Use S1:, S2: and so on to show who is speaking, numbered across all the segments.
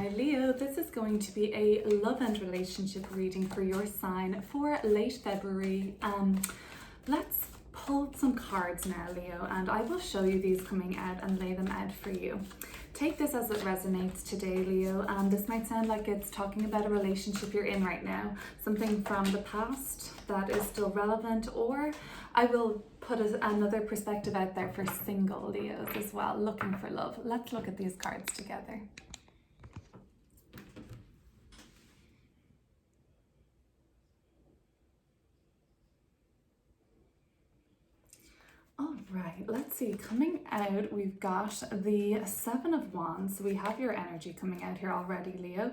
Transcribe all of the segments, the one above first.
S1: Hi Leo, this is going to be a love and relationship reading for your sign for late February. Let's pull some cards now, Leo, and I will show you these coming out and lay them out for you. Take this as it resonates today, Leo. This might sound like it's talking about a relationship you're in right now, something from the past that is still relevant, or I will put another perspective out there for single Leos as well, looking for love. Let's look at these cards together. All right, let's see. Coming out, we've got the Seven of Wands. We have your energy coming out here already, Leo.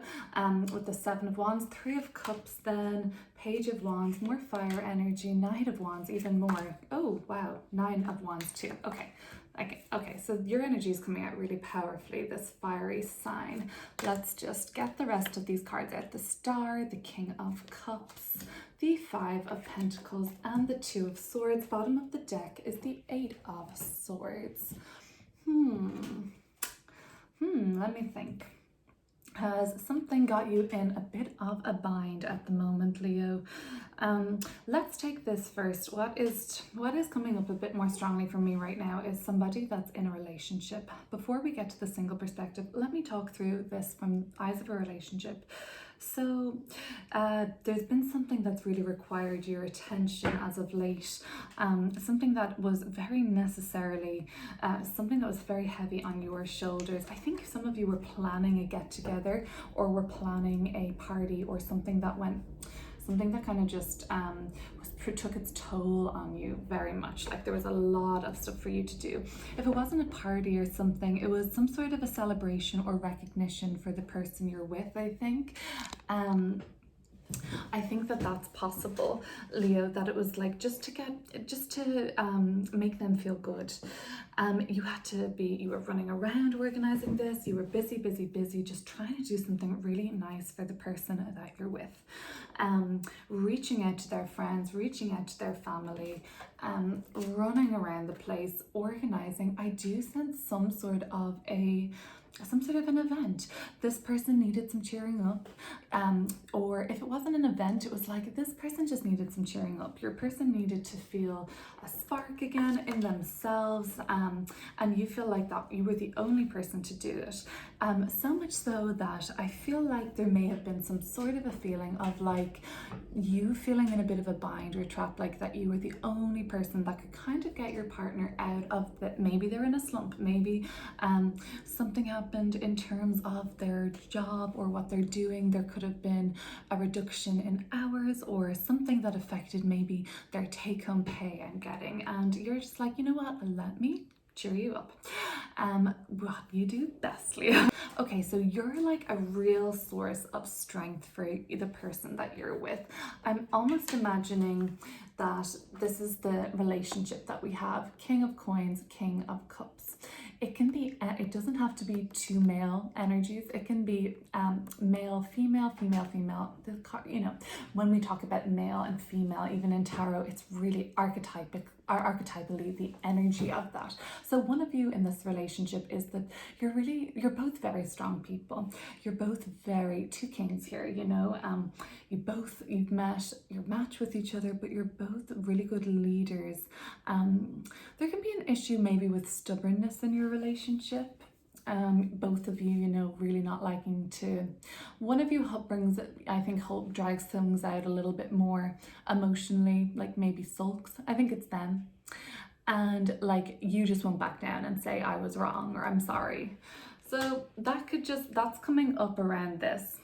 S1: With the Seven of Wands, Three of Cups, then Page of Wands, more fire energy, Knight of Wands, even more. Oh, wow, Nine of Wands too. Okay, so your energy is coming out really powerfully, this fiery sign. Let's just get the rest of these cards out. The Star, the King of Cups, the Five of Pentacles, and the Two of Swords. Bottom of the deck is the Eight of Swords. Let me think. Has something got you in a bit of a bind at the moment, Leo? Let's take this first. What is coming up a bit more strongly for me right now is somebody that's in a relationship. Before we get to the single perspective, let me talk through this from eyes of a relationship. So there's been something that's really required your attention as of late, something that was very necessarily, something that was very heavy on your shoulders. I think some of you were planning a get together or were planning a party or something that kind of just took its toll on you very much. Like there was a lot of stuff for you to do. If it wasn't a party or something, it was some sort of a celebration or recognition for the person you're with, I think. I think that that's possible, Leo, that it was like just to make them feel good. You were running around organizing this, you were busy, just trying to do something really nice for the person that you're with. Reaching out to their friends, reaching out to their family, running around the place, organizing. I do sense some sort of an event. This person needed some cheering up, or if it wasn't an event, it was like this person just needed some cheering up. Your person needed to feel a spark again in themselves, and you feel like that you were the only person to do it. So much so that I feel like there may have been some sort of a feeling of like you feeling in a bit of a bind or trap, like that you were the only person that could kind of get your partner out of that. Maybe they're in a slump, maybe something happened in terms of their job or what they're doing. There could have been a reduction in hours or something that affected maybe their take-home pay I'm getting, and you're just like, you know what, let me cheer you up. What you do best, Leo. Okay, so you're like a real source of strength for the person that you're with. I'm almost imagining that this is the relationship that we have. King of Coins, King of Cups. It can be, it doesn't have to be two male energies. It can be male, female, female, female. When we talk about male and female, even in tarot, it's really archetypally the energy of that. So one of you in this relationship is that you're both very strong people. You're both two kings here, you've matched with each other, but you're both really good leaders. There can be an issue maybe with stubbornness in your relationship. Both of you, really not liking to. One of you drags things out a little bit more emotionally, like maybe sulks. I think it's them. And like you just won't back down and say I was wrong or I'm sorry. So that's coming up around this.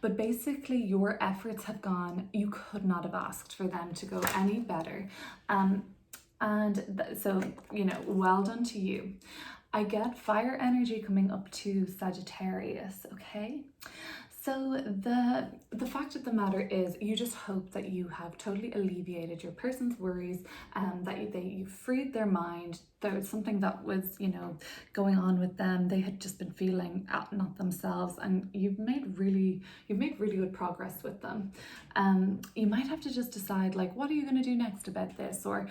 S1: But basically your efforts have gone, you could not have asked for them to go any better. So, well done to you. I get fire energy coming up to Sagittarius, okay? So the fact of the matter is, you just hope that you have totally alleviated your person's worries, that you freed their mind. There was something that was, going on with them. They had just been feeling not themselves, and you've made really good progress with them. You might have to just decide, like, what are you going to do next about this, or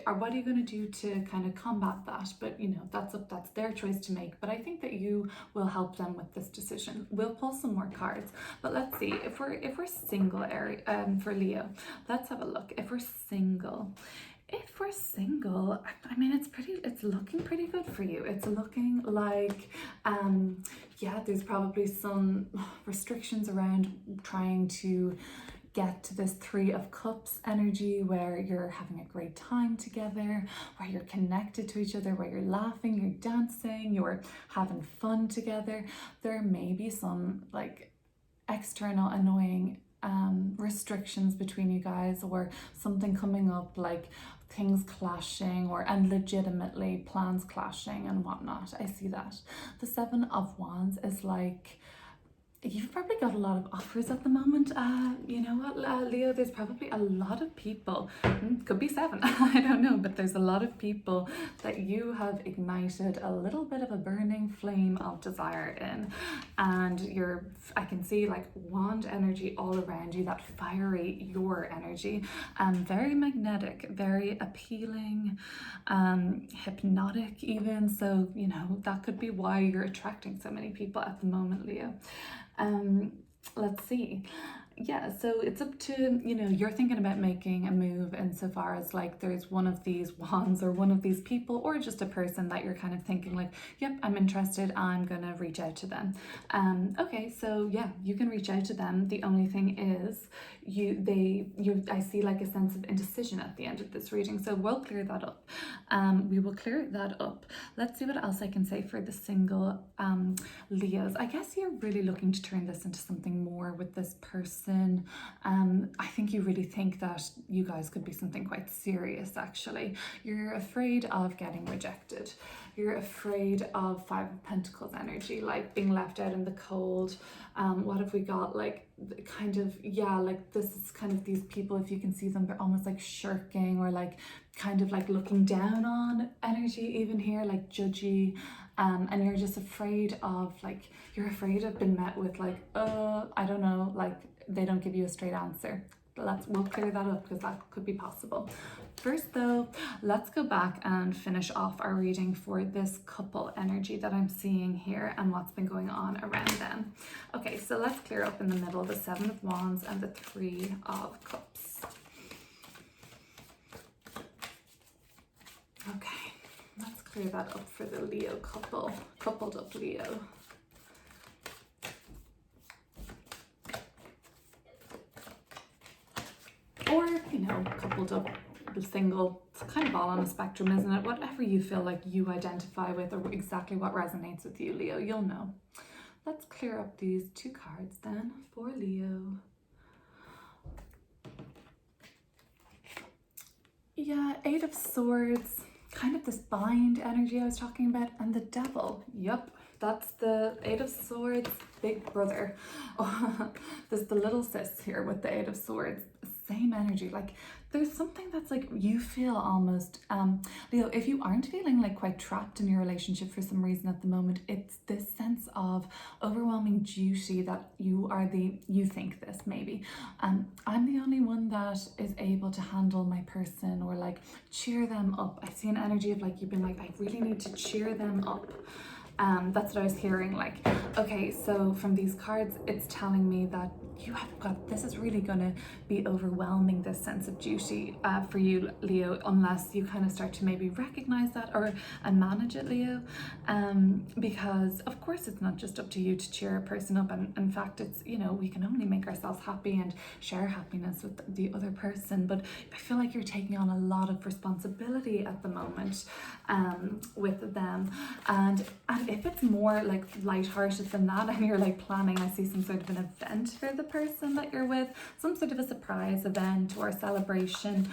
S1: or what are you going to do to kind of combat that? But that's their choice to make. But I think that you will help them with this decision. We'll pull some more cards, but let's see if we're single, for Leo. Let's have a look. If we're single, I mean, it's looking pretty good for you. It's looking like, yeah, there's probably some restrictions around trying to get to this Three of Cups energy, where you're having a great time together, where you're connected to each other, where you're laughing, you're dancing, you're having fun together. There may be some like external annoying restrictions between you guys, or something coming up, like things clashing, and legitimately plans clashing and whatnot. I see that. The Seven of Wands is like, you've probably got a lot of offers at the moment. You know what, Leo, there's probably a lot of people, could be seven, I don't know, but there's a lot of people that you have ignited a little bit of a burning flame of desire in, and I can see like wand energy all around you, that fiery your energy, very magnetic, very appealing, hypnotic even. So that could be why you're attracting so many people at the moment, Leo. Let's see. Yeah, so it's up to, you're thinking about making a move insofar as like there's one of these wands or one of these people, or just a person that you're kind of thinking like, yep, I'm interested, I'm gonna reach out to them. Okay, so yeah, you can reach out to them. The only thing is I see like a sense of indecision at the end of this reading, so we'll clear that up. We will clear that up. Let's see what else I can say for the single Leos. I guess you're really looking to turn this into something more with this person. I think you really think that you guys could be something quite serious, actually. You're afraid of getting rejected. You're afraid of Five of Pentacles energy, like being left out in the cold. What have we got? Like kind of, yeah, like this is kind of these people, if you can see them, they're almost like shirking, or like kind of like looking down on energy even here, like judgy. And you're just afraid of being met with like, I don't know, like they don't give you a straight answer. We'll clear that up, because that could be possible. First though, let's go back and finish off our reading for this couple energy that I'm seeing here and what's been going on around them. Okay, so let's clear up in the middle the Seven of Wands and the Three of Cups. Okay, let's clear that up for the Leo couple, coupled up Leo. Or, coupled up, single. It's kind of all on a spectrum, isn't it? Whatever you feel like you identify with, or exactly what resonates with you, Leo, you'll know. Let's clear up these two cards then for Leo. Yeah, Eight of Swords, kind of this bind energy I was talking about, and the Devil. Yep, that's the Eight of Swords, big brother. There's the little sis here with the Eight of Swords. Same energy. Like there's something that's like, you feel almost, Leo, if you aren't feeling like quite trapped in your relationship for some reason at the moment, it's this sense of overwhelming duty that you think this maybe. I'm the only one that is able to handle my person, or like cheer them up. I see an energy of like, you've been like, I really need to cheer them up. That's what I was hearing. Like, okay, so from these cards, it's telling me that this is really going to be overwhelming, this sense of duty for you, Leo, unless you kind of start to maybe recognize that and manage it, Leo. Because of course it's not just up to you to cheer a person up, and in fact it's, we can only make ourselves happy and share happiness with the other person. But I feel like you're taking on a lot of responsibility at the moment with them, and if it's more like lighthearted than that, and you're like planning, I see some sort of an event for the person that you're with, some sort of a surprise event or celebration.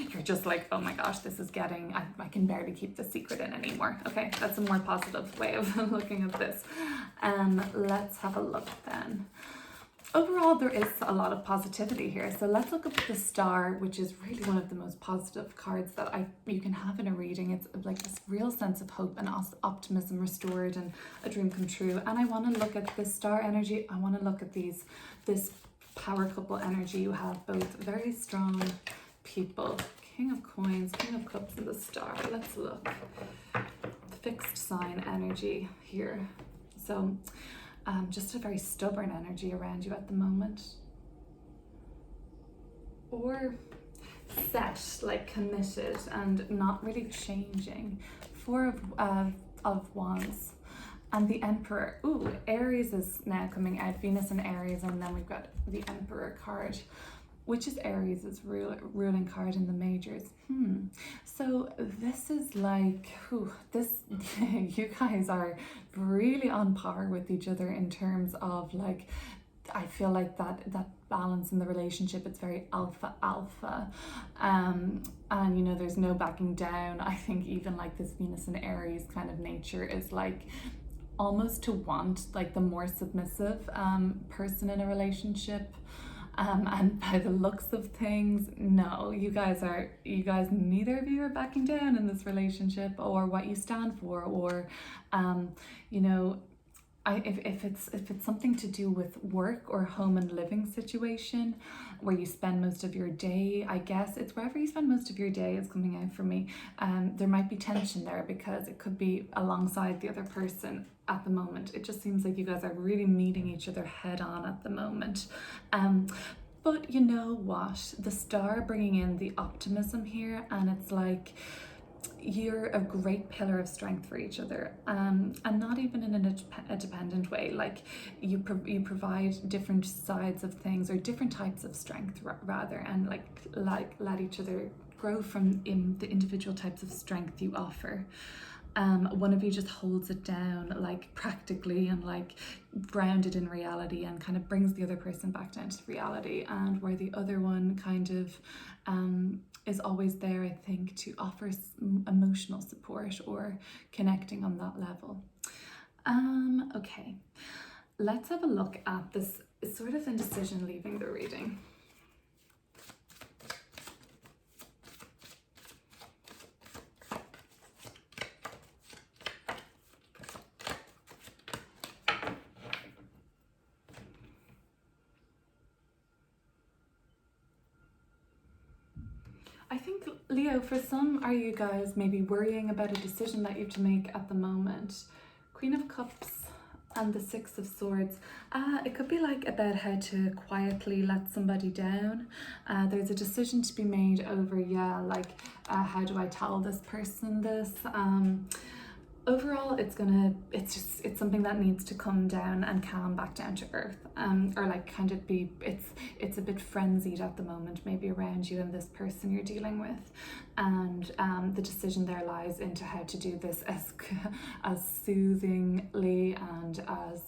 S1: You're just like, oh my gosh, this is getting, I can barely keep the secret in anymore. Okay, that's a more positive way of looking at this. Let's have a look then. Overall, there is a lot of positivity here. So let's look at the Star, which is really one of the most positive cards that you can have in a reading. It's like this real sense of hope and optimism restored and a dream come true. And I want to look at the Star energy. I want to look at this power couple energy. You have both very strong people. King of Coins, King of Cups, and the Star. Let's look. Fixed sign energy here. So just a very stubborn energy around you at the moment. Or set, like committed and not really changing. Four of Wands. And the Emperor. Ooh, Aries is now coming out. Venus and Aries, and then we've got the Emperor card, which is Aries' ruling card in the majors. So this is like, you guys are really on par with each other in terms of like, I feel like that balance in the relationship, it's very alpha. And you know, there's no backing down. I think even like this Venus and Aries kind of nature is like almost to want like the more submissive person in a relationship. And by the looks of things, no, you guys, neither of you are backing down in this relationship or what you stand for, or, you know, if it's something to do with work or home and living situation where you spend most of your day, I guess it's wherever you spend most of your day is coming out for me. There might be tension there because it could be alongside the other person at the moment. It just seems like you guys are really meeting each other head on at the moment. But you know what? The Star bringing in the optimism here, and it's like, you're a great pillar of strength for each other, and not even in a dependent way. Like you provide different sides of things, or different types of strength rather, and like let each other grow from the individual types of strength you offer. One of you just holds it down, like practically, and like grounded in reality, and kind of brings the other person back down to reality, and where the other one kind of is always there, I think, to offer emotional support or connecting on that level. Okay, let's have a look at this sort of indecision leaving the reading. I think, Leo, for some, are you guys maybe worrying about a decision that you have to make at the moment? Queen of Cups and the Six of Swords. It could be like about how to quietly let somebody down. There's a decision to be made over, how do I tell this person this? Overall, it's something that needs to come down and calm back down to earth, or like kind of be, it's a bit frenzied at the moment, maybe around you and this person you're dealing with, and the decision there lies into how to do this as soothingly and as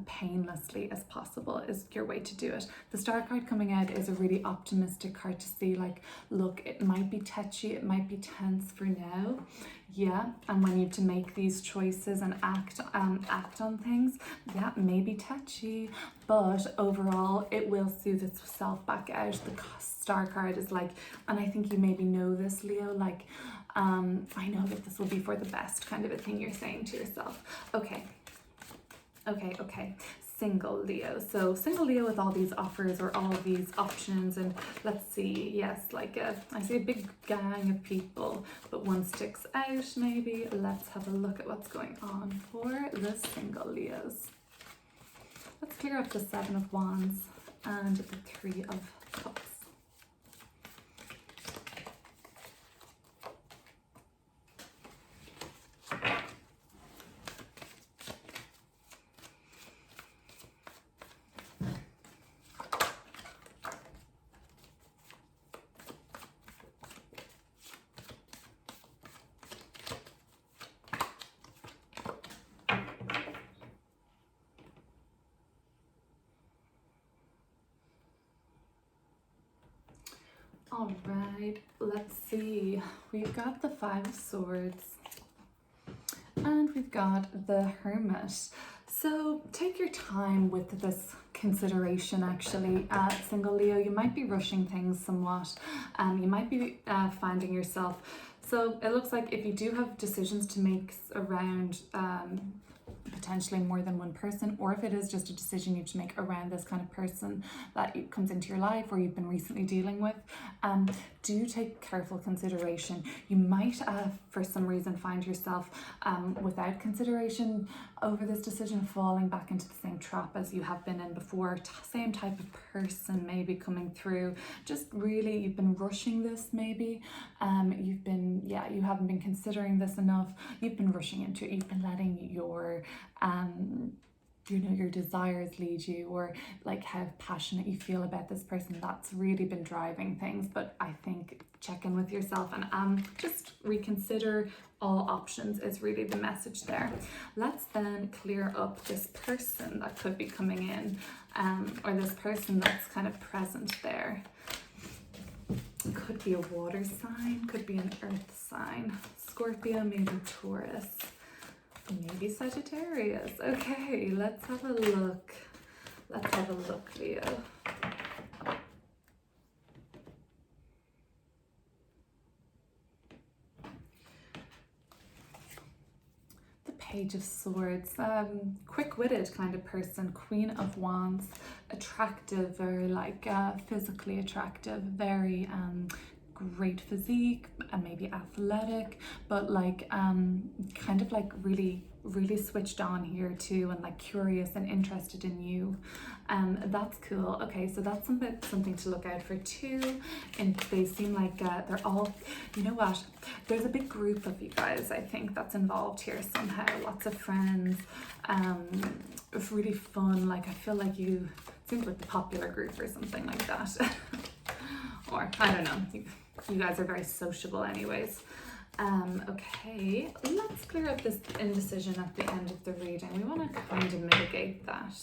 S1: painlessly as possible is your way to do it. The Star card coming out is a really optimistic card to see, like, look, it might be touchy, it might be tense for now, yeah, and when you have to make these choices and act on things, yeah, maybe touchy, but overall it will soothe itself back out. The Star card is like, and I think you maybe know this, Leo, like, I know that this will be for the best kind of a thing you're saying to yourself. Okay. Single Leo. So single Leo with all these offers or all of these options, and let's see, yes, like I see a big gang of people, but one sticks out maybe. Let's have a look at what's going on for the single Leos. Let's clear up the Seven of Wands and the Three of Cups. All right, let's see. We've got the Five of Swords and we've got the Hermit. So take your time with this consideration actually, single Leo. You might be rushing things somewhat. You might be finding yourself. So it looks like if you do have decisions to make around potentially more than one person, or if it is just a decision you have to make around this kind of person that comes into your life or you've been recently dealing with, do take careful consideration. You might for some reason find yourself without consideration over this decision falling back into the same trap as you have been in before. Same type of person maybe coming through, just really you've been rushing this maybe. You haven't been considering this enough. You've been rushing into it. You've been letting your your desires lead you, or like how passionate you feel about this person. That's really been driving things. But I think check in with yourself and just reconsider all options is really the message there. Let's then clear up this person that could be coming in, or this person that's kind of present there. Could be a water sign, could be an earth sign, Scorpio, maybe Taurus, maybe Sagittarius. Okay, let's have a look. Let's have a look, Leo. The Page of Swords, quick-witted kind of person, Queen of Wands, attractive, very like physically attractive, very great physique and maybe athletic, but like kind of like really switched on here too, and like curious and interested in you. That's cool. Okay, so that's something to look out for too. And they seem like they're all, you know what, there's a big group of you guys, I think, that's involved here somehow. Lots of friends. It's really fun. Like I feel like you seems like the popular group or something like that. Or I don't know, you guys are very sociable anyways. Okay, let's clear up this indecision at the end of the reading. We want to kind of mitigate that.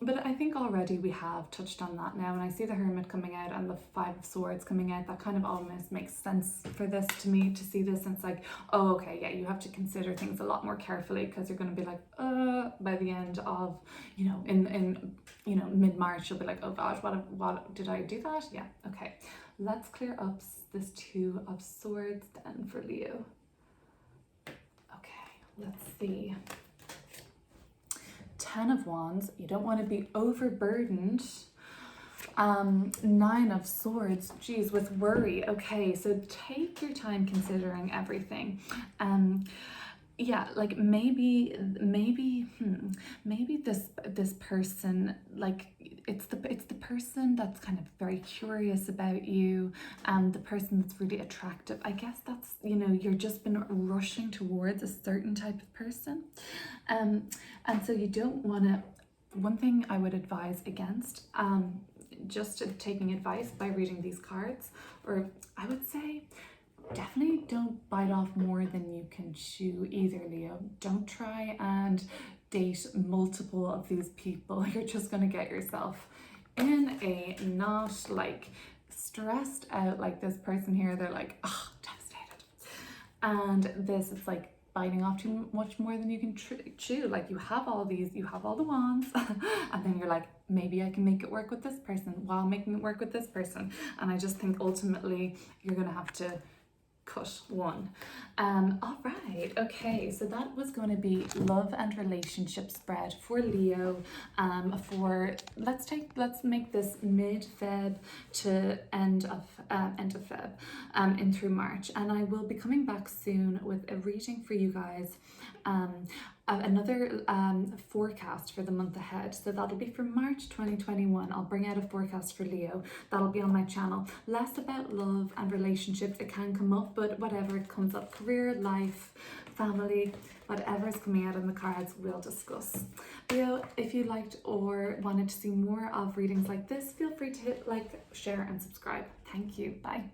S1: But I think already we have touched on that now. When I see the Hermit coming out and the Five of Swords coming out, that kind of almost makes sense for this to me, to see this. And it's like, oh, okay, yeah, you have to consider things a lot more carefully, because you're going to be like, by the end of, in mid-March, you'll be like, oh gosh, what did I do that? Yeah, okay. Let's clear up this Two of Swords then for Leo. Okay, let's see. Ten of Wands, you don't want to be overburdened. Nine of Swords, geez, with worry. Okay, so take your time considering everything. Yeah, like maybe this person, like it's the person that's kind of very curious about you, the person that's really attractive. I guess that's, you're just been rushing towards a certain type of person, and so you don't want to. One thing I would advise against, just taking advice by reading these cards, or I would say, definitely don't bite off more than you can chew either, Leo. Don't try and date multiple of these people. You're just going to get yourself in a not like stressed out, like this person here. They're like, oh, devastated. And this, it's like biting off too much more than you can chew. Like you have all the wands and then you're like, maybe I can make it work with this person while making it work with this person. And I just think ultimately you're going to have to cut one. All right, okay, so that was going to be love and relationship spread for Leo, for let's make this mid-Feb to end of Feb, in through March, and I will be coming back soon with a reading for you guys, another forecast for the month ahead. So that'll be for March 2021. I'll bring out a forecast for Leo. That'll be on my channel. Less about love and relationships. It can come up, but whatever it comes up, career, life, family, whatever is coming out in the cards, we'll discuss. Leo, if you liked or wanted to see more of readings like this, feel free to hit like, share and subscribe. Thank you. Bye.